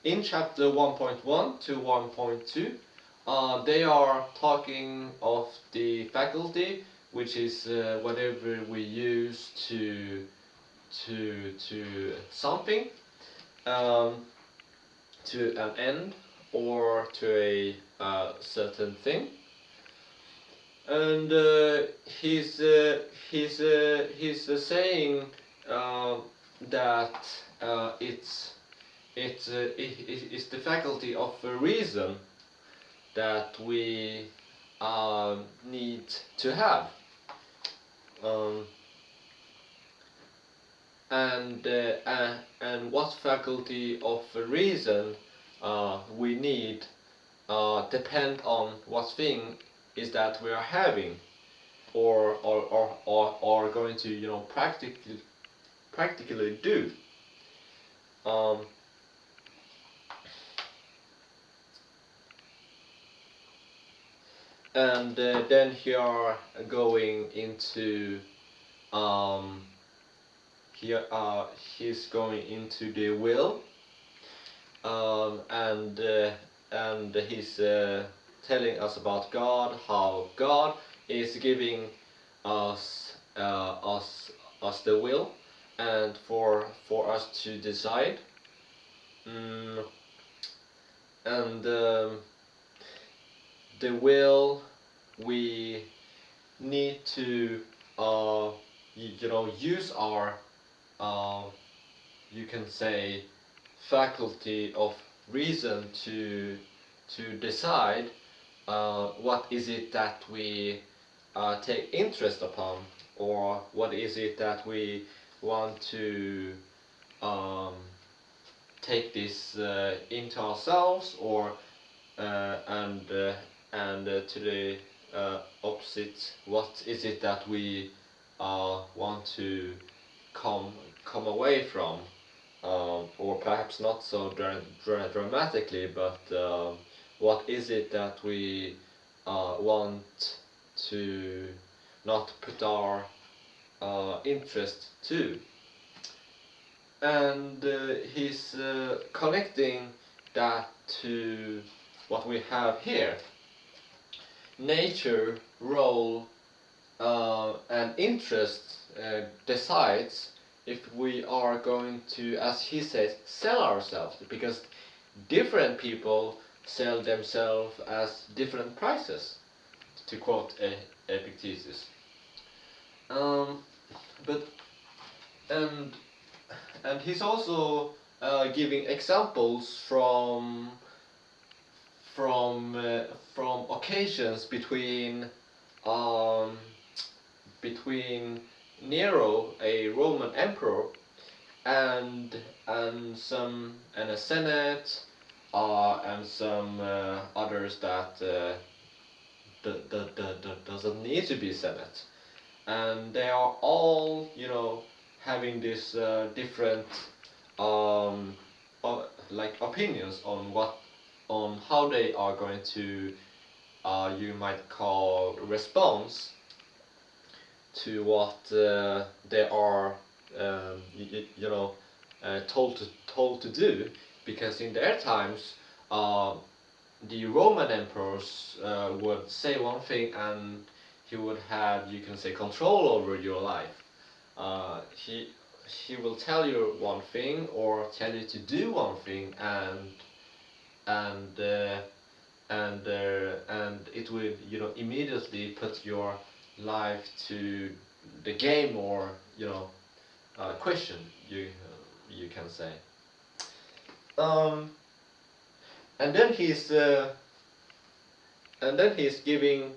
in chapter 1.1 to 1.2, they are talking of the faculty, which is whatever we use to something, um, to an end or to a certain thing. And he's saying that it's the faculty of reason that we need to have, um, and what faculty of reason we need depend on what thing is that we are having, or going to practically do. Um, and then here going into here he's going into the will, and he's telling us about God, how God is giving us us the will, and for us to decide. And the will, we need to use our you can say faculty of reason to decide what is it that we take interest upon, or what is it that we want to um, take this into ourselves, or to the opposite, what is it that we want to come away from, or perhaps not so dramatically, but what is it that we want to not put our interest to. And he's connecting that to what we have here: nature, role, and interest decides if we are going to, as he says, sell ourselves, because different people sell themselves as different prices, to quote Epictetus. But and he's also giving examples from occasions um, between Nero, a Roman emperor, and a senate, and some others that doesn't need to be senate, and they are all having this different like opinions on how they are going to you might call response to what they are told to do, because in their times the Roman emperors would say one thing, and he would have, you can say, control over your life. He will tell you one thing, or tell you to do one thing, and it will immediately put your life to the game, or question, you can say. And then he's giving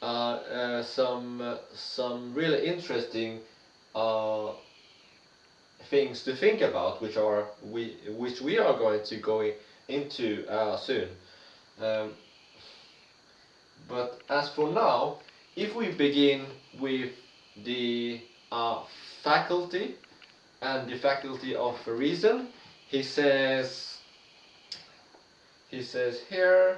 some really interesting things to think about, which we are going to go into soon. Um, but as for now, if we begin with the faculty and the faculty of reason, he says here,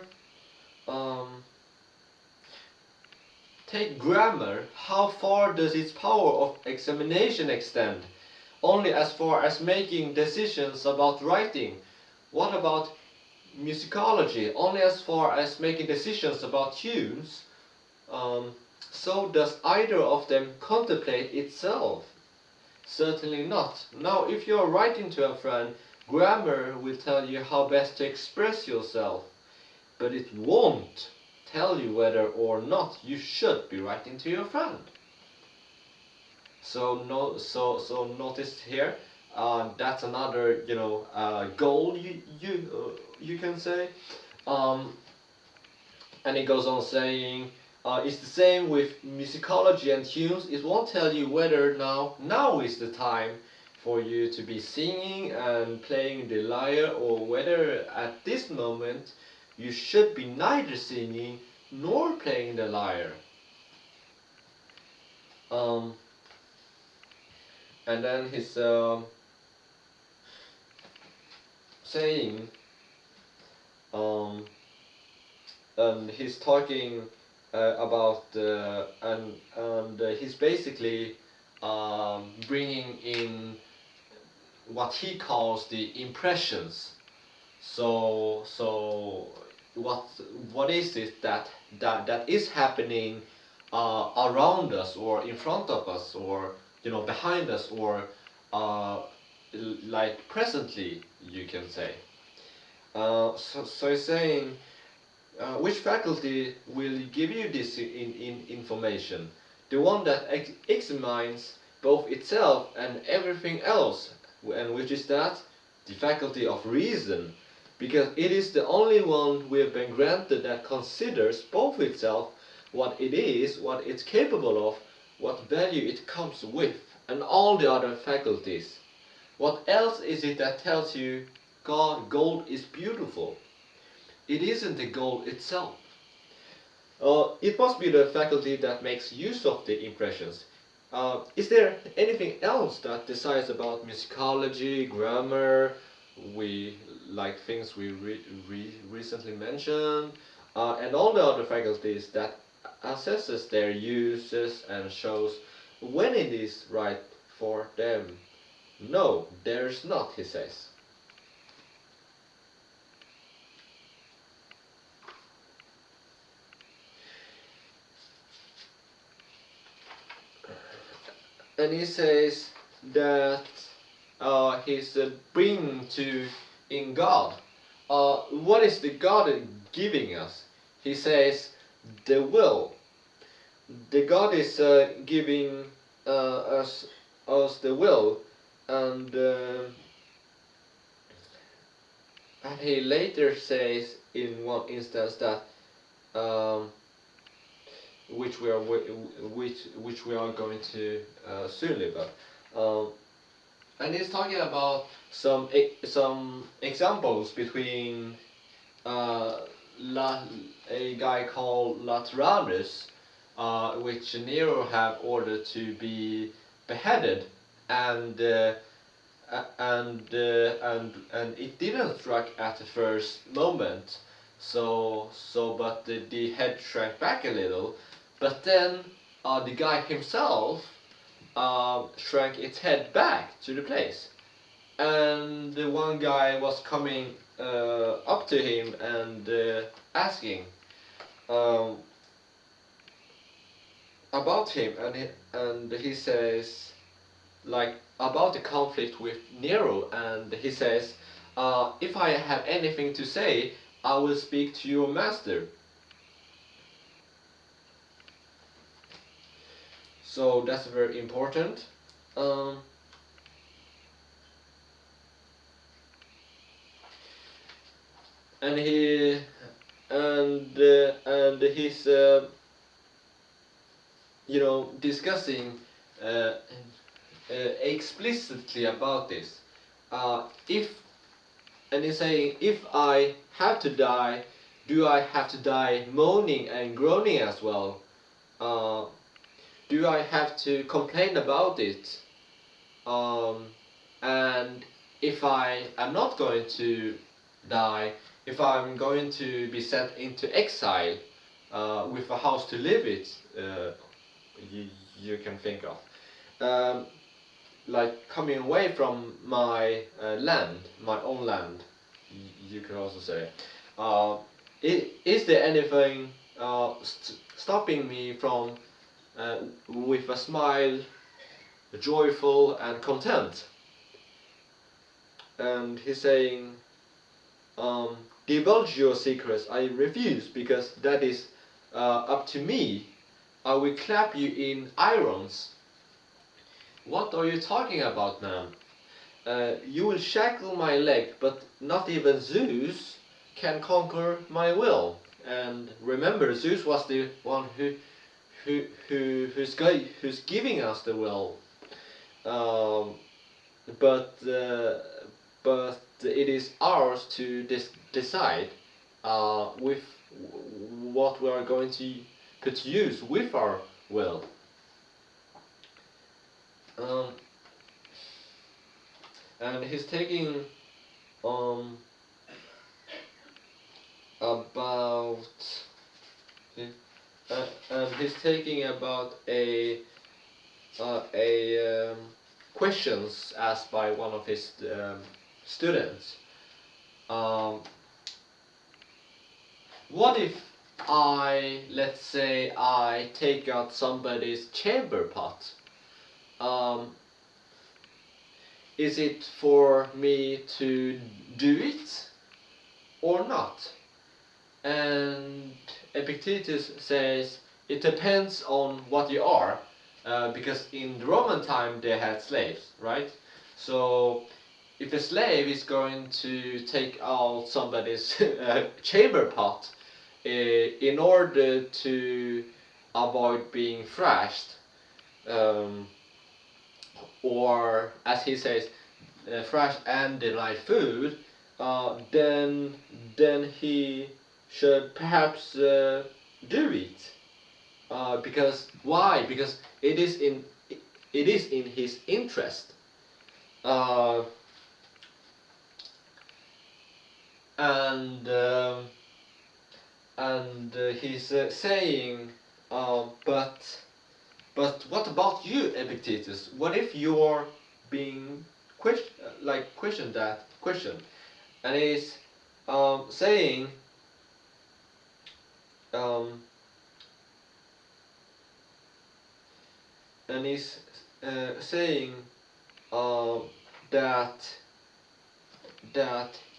take grammar. How far does its power of examination extend? Only as far as making decisions about writing, What about musicology? Only as far as making decisions about tunes, so does either of them contemplate itself? Certainly not. Now, if you are writing to a friend, grammar will tell you how best to express yourself, but it won't tell you whether or not you should be writing to your friend. So notice here, that's another goal you can say, um, and it goes on saying, it's the same with musicology and tunes. It won't tell you whether now is the time for you to be singing and playing the lyre, or whether at this moment you should be neither singing nor playing the lyre. And then he's saying, and he's talking about and he's basically bringing in what he calls the impressions. So what is it that is happening around us, or in front of us, or behind us, or like presently, you can say. So he's saying, which faculty will give you this information? The one that examines both itself and everything else, and which is that? The faculty of reason, because it is the only one we have been granted that considers both itself, what it is, what it's capable of, what value it comes with, and all the other faculties. What else is it that tells you gold is beautiful? It isn't the gold itself. It must be the faculty that makes use of the impressions. Is there anything else that decides about musicology, grammar, like things we recently mentioned, and all the other faculties that assesses their uses and shows when it is right for them? No, there's not, he says. And he says that he's bringing to in God. What is the God giving us? He says the will. The God is giving us the will, and he later says in one instance that which we are going to soon leave up. And he's talking about some examples between a guy called Lateranus, which Nero have ordered to be beheaded, and it didn't strike at the first moment. But the head shrank back a little, but then the guy himself shrank its head back to the place, and the one guy was coming up to him and asking about him, and he says, like, about the conflict with Nero, and he says, if I have anything to say, I will speak to your master. So that's very important. And he's discussing explicitly about this. And he's saying, if I have to die, do I have to die moaning and groaning as well? Do I have to complain about it? And if I am not going to die, if I'm going to be sent into exile with a house to live in, you can think of. Like coming away from my land, my own land. you could also say. Is there anything stopping me from, with a smile, joyful and content? And he's saying, divulge your secrets, I refuse, because that is up to me. I will clap you in irons. What are you talking about, man? You will shackle my leg, but not even Zeus can conquer my will. And remember, Zeus was the one who's giving us the will. Um, but it is ours to decide with what we are going to put to use with our will. Um, and he's taking um, about and he's taking about a questions asked by one of his students. Um, what if let's say I take out somebody's chamber pot? Is it for me to do it or not? And Epictetus says it depends on what you are, because in the Roman time they had slaves, right? So if a slave is going to take out somebody's chamber pot in order to avoid being thrashed, or as he says, thrashed and denied food, then he should perhaps do it. Because why? Because it is in his interest. Uh, and he's saying, but what about you, Epictetus? What if you're being questioned that question? And he's saying, and he's saying that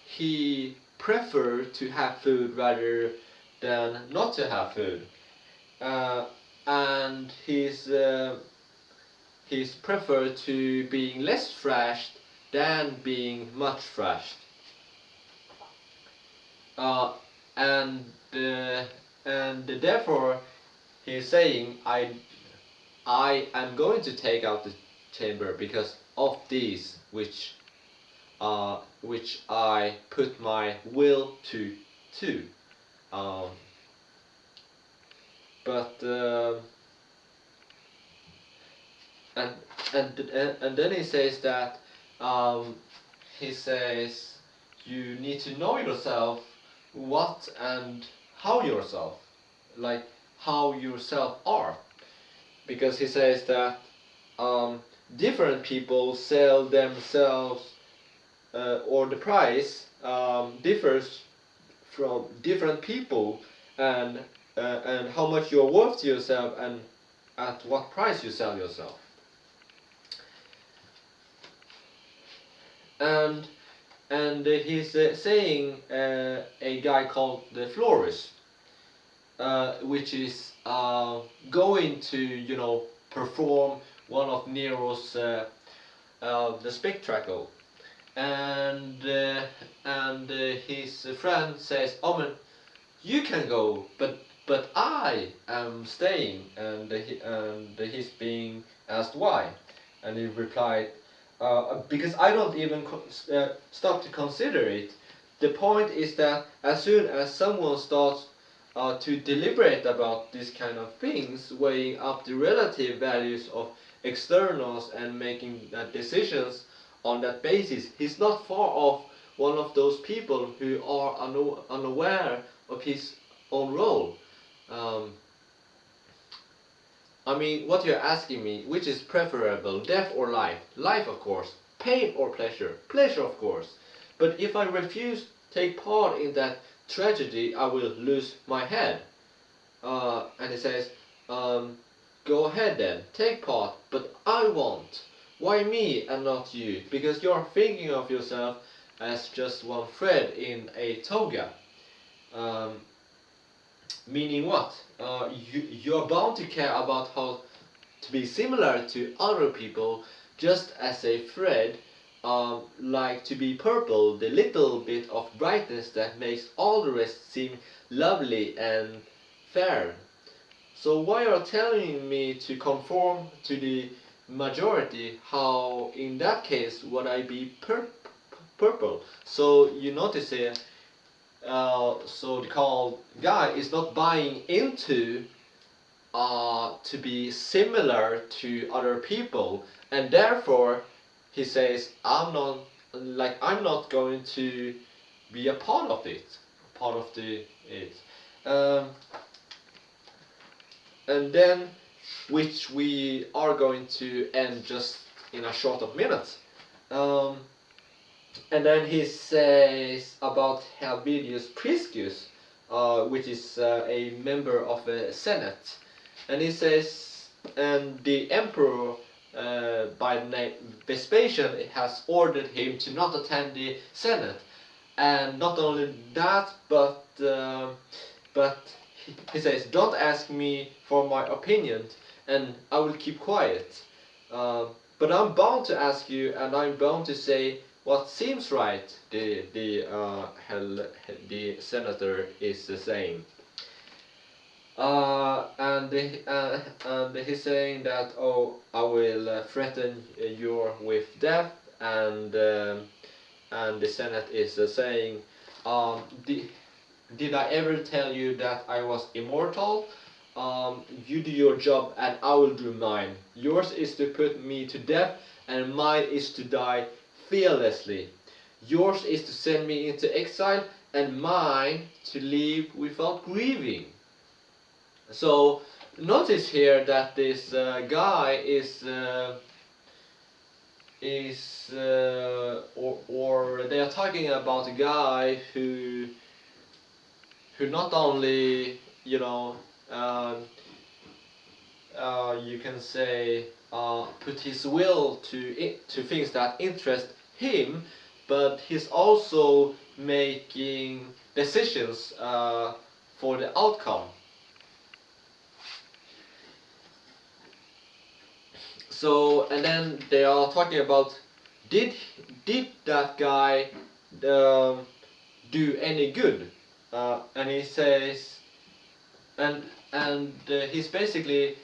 he prefer to have food rather than not to have food, and he's prefer to being less thrashed than being much thrashed, uh, and therefore he's saying I am going to take out the chamber because of these which I put my will to. Um, but and and then he says that he says you need to know yourself, what and how yourself, like how yourself are, because he says that different people sell themselves, or the price differs from different people, and how much you're worth to yourself and at what price you sell yourself. And he's saying a guy called the florist, which is going to perform one of Nero's the spectacle, and his friend says, "Oh man, you can go, but I am staying," and he's being asked why, and he replied, "Because I don't even stop to consider it. The point is that as soon as someone starts to deliberate about these kind of things, weighing up the relative values of externals and making decisions on that basis, he's not far off one of those people who are unaware of his own role." I mean, what you're asking me, which is preferable, death or life? Life, of course. Pain or pleasure? Pleasure, of course. But if I refuse take part in that tragedy, I will lose my head. And he says, go ahead then, take part, but I won't. Why me and not you? Because you're thinking of yourself as just one thread in a toga. Um, Meaning what? You're bound to care about how to be similar to other people, just as a thread, like to be purple, the little bit of brightness that makes all the rest seem lovely and fair. So why are telling me to conform to the majority? How in that case would I be purple? So you notice here, so the called guy is not buying into to be similar to other people, and therefore he says, I'm not going to be a part of it, part of the it. Um, and then, which we are going to end just in a short of minutes. Um, and then he says about Helvidius Priscus, which is a member of the Senate, and he says, and the emperor by the name Vespasian has ordered him to not attend the Senate, and not only that, but he says, don't ask me for my opinion, and I will keep quiet. But I'm bound to ask you, and I'm bound to say what seems right. The senator is saying. And he's saying that, oh, I will threaten you with death, and the Senate is saying, did I ever tell you that I was immortal? You do your job and I will do mine. Yours is to put me to death, and mine is to die fearlessly. Yours is to send me into exile, and mine to leave without grieving. So notice here that this guy or they are talking about a guy who not only, you know, you can say put his will to things that interest him, but he's also making decisions for the outcome. So, and then they are talking about, did that guy do any good? And he says, and he's basically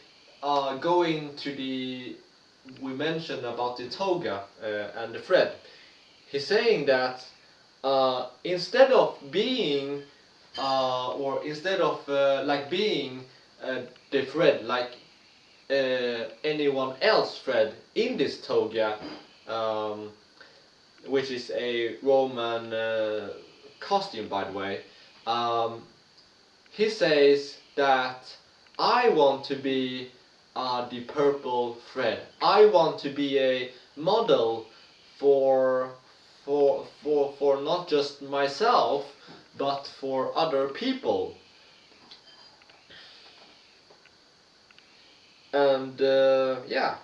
going to the, we mentioned about the toga and the thread. He's saying that instead of being or instead of like being the thread like anyone else thread in this toga, which is a Roman costume, by the way. He says that I want to be the purple thread. I want to be a model for not just myself, but for other people. And yeah,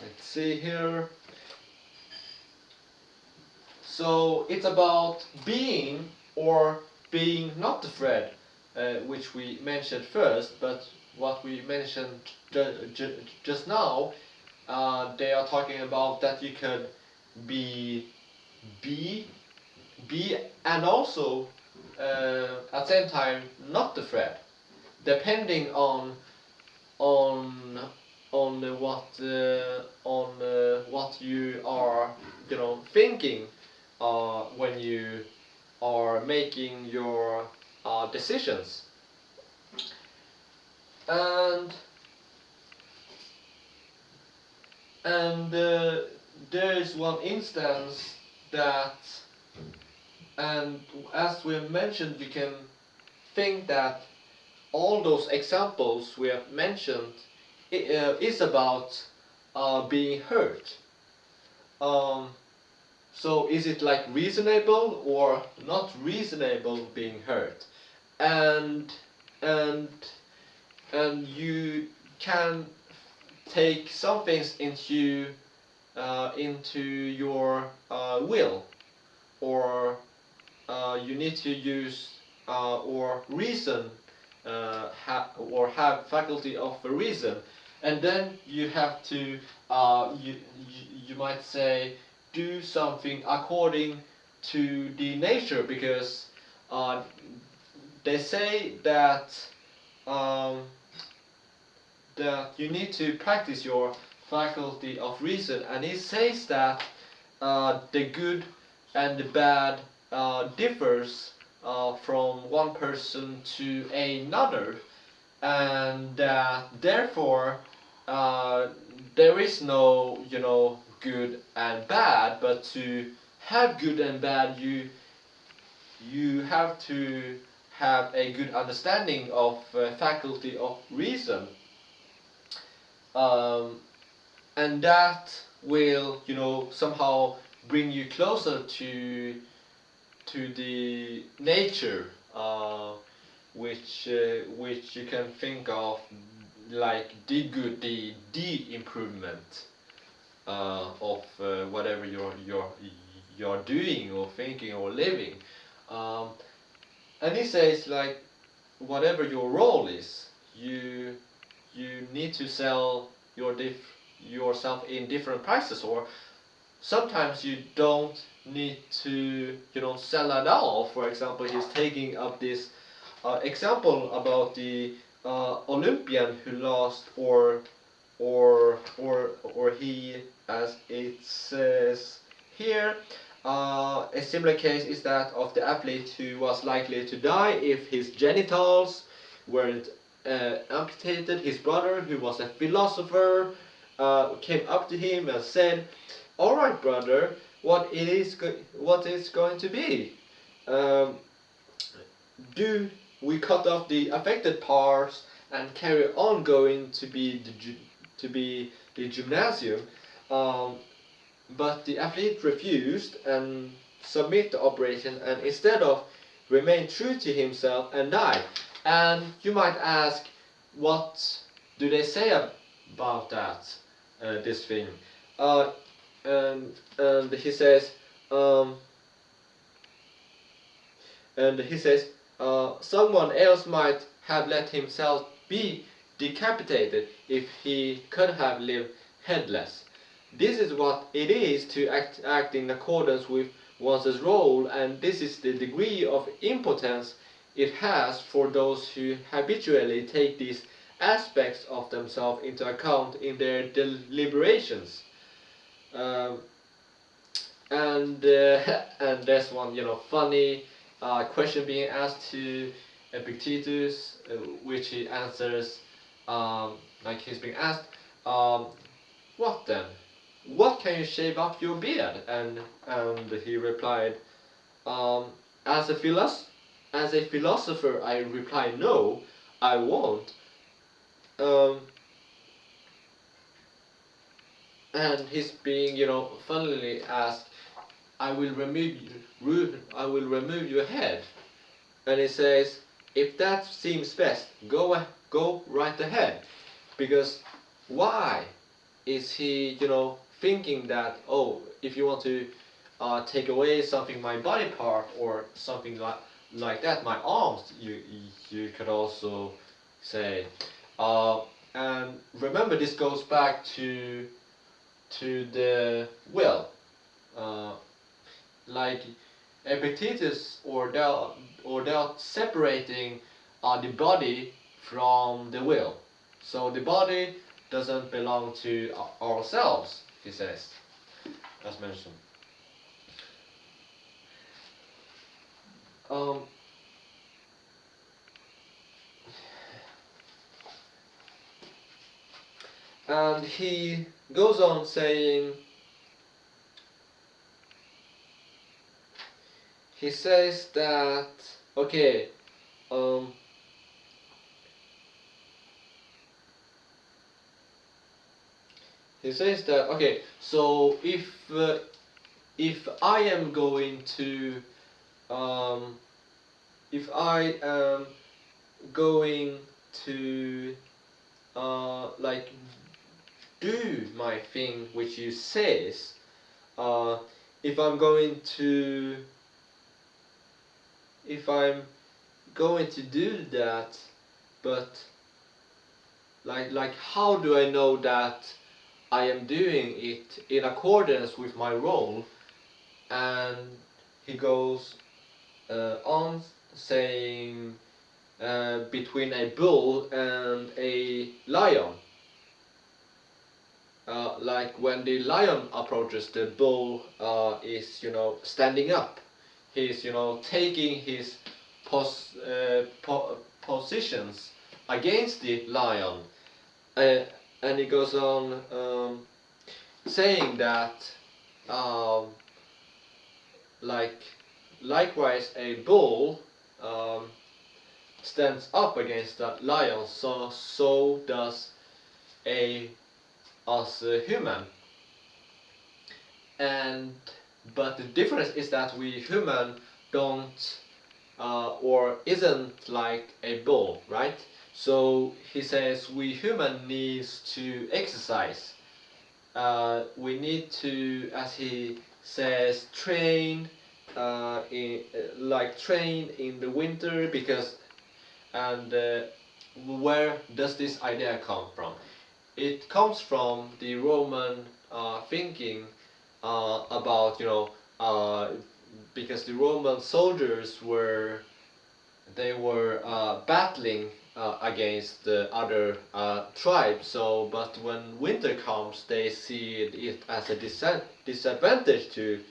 let's see here. So it's about being or being not the thread, which we mentioned first, but what we mentioned just now, they are talking about that you could be and also at the same time not the thread, depending on what you are, you know, thinking when you are making your decisions. And there is one instance that, and as we mentioned, you can think that all those examples we have mentioned is about being hurt. so is it like reasonable or not reasonable being hurt? And and and you can take some things into your will, or you need to use or reason, or have faculty of reason, and then you have to you might say do something according to the nature, because uh, they say um, that you need to practice your faculty of reason, and it says that the good and the bad differs from one person to another, and therefore uh, there is no, good and bad, but to have good and bad, you have to have a good understanding of faculty of reason, um, and that will, somehow bring you closer to the nature, which you can think of like the good, the improvement of whatever you're doing or thinking or living. Um, and he says, like, whatever your role is, you need to sell yourself in different prices, or sometimes you don't need to, sell at all. For example, he's taking up this example about the Olympian who lost, or he, as it says here, a similar case is that of the athlete who was likely to die if his genitals weren't amputated. His brother, who was a philosopher, came up to him and said, "All right, brother, what is going to be? Um, do we cut off the affected parts and carry on going to be the gymnasium?" Um, but the athlete refused and submit the operation, and instead of remained true to himself and died. And you might ask, what do they say about that? This thing, uh, and he says, um, someone else might have let himself be decapitated if he could have lived headless. This is what it is to act in accordance with one's role, and this is the degree of impotence it has for those who habitually take these aspects of themselves into account in their deliberations. Um, and and there's one, funny question being asked to Epictetus, which he answers, like he's being asked, um, "What then? What can you shave off your beard?" And he replied, um, "As as a philosopher, I reply, no, I won't." Um, and he's being, funnily asked, I will remove your head." And he says, "If that seems best, go right ahead." Because why is he, thinking that, oh, if you want to take away something, my body part or something like that, my arms, you could also say. Uh, and remember, this goes back to the will. Uh, like Epictetus or doubt separating the body from the will. So the body doesn't belong to ourselves, he says, as mentioned. Um, and he goes on saying, he says that, okay, um, he says that, okay, so if I am going to um, if I am going to like do my thing which you says, uh, if I'm going to if I'm going to do that, but like how do I know that I am doing it in accordance with my role? And he goes on saying between a bull and a lion. Like when the lion approaches, the bull is, standing up. He's, taking his positions against the lion. Uh, and he goes on saying that, um, like, likewise, a bull um, stands up against that lion. So does a us human. And but the difference is that we human don't or isn't like a bull, right? So he says we human needs to exercise. We need to, as he says, train train in the winter, because and where does this idea come from? It comes from the Roman thinking about, because the Roman soldiers were battling against the other tribes. So, but when winter comes, they see it as a disadvantage to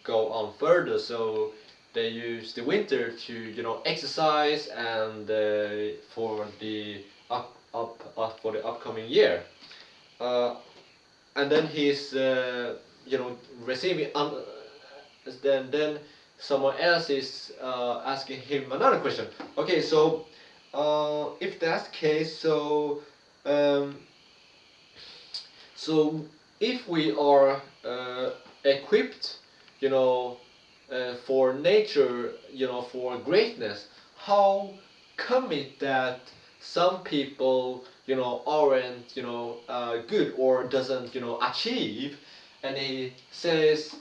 go on further. So they use the winter to, exercise and for the upcoming year. Uh, and then he's receiving then someone else is asking him another question. Okay, so if that's the case, um, so if we are equipped, for nature, for greatness, how come it that some people, aren't, good, or doesn't, achieve? And he says,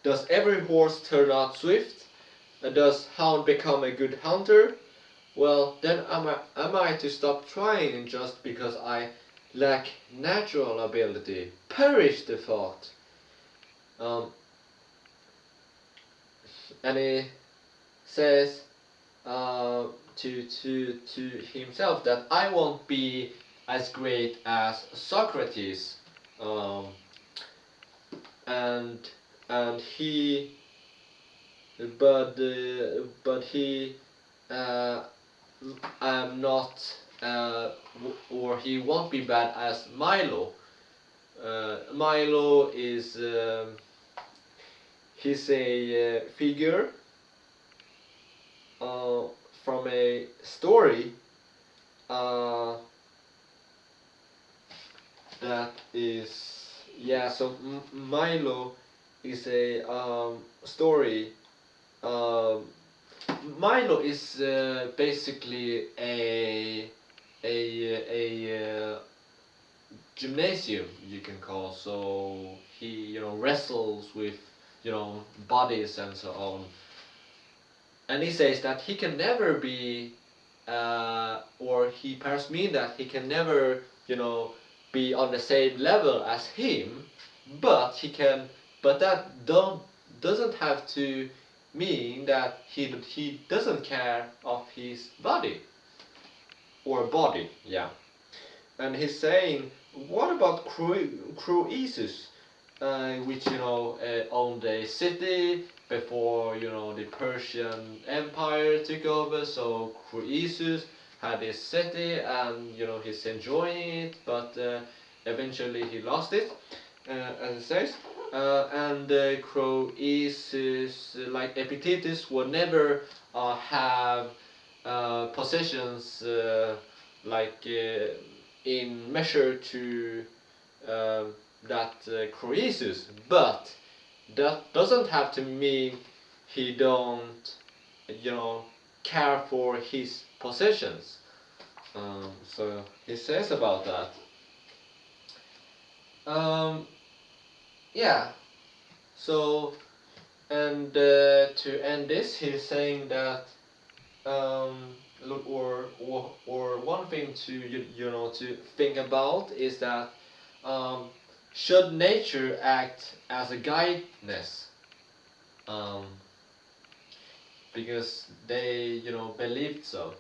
does every horse turn out swift? Does hound become a good hunter? Well, then am I to stop trying just because I lack natural ability? Perish the thought. Um, and he says to himself that I won't be as great as Socrates, um, and and he but he uh, I'm not or he won't be bad as Milo. Milo is he's a figure uh, from a story uh, that is, yeah. So Milo is a story. Um, Milo is basically a gymnasium, you can call. So he, wrestles with, bodies and so on. And he says that he can never be, or he perhaps mean that he can never, be on the same level as him, but he can, but that doesn't have to mean that he doesn't care of his body or body, yeah. And he's saying, what about Croesus, which owned a city before the Persian Empire took over. So Croesus had his city, and he's enjoying it, but eventually he lost it, as it says. And Croesus, like Epictetus, would never have possessions like in measure to that Croesus, but that doesn't have to mean he don't, care for his possessions. So he says about that. Yeah. So, and to end this, he's saying that look, or one thing to to think about is that um, should nature act as a guidance, um, because they believed so.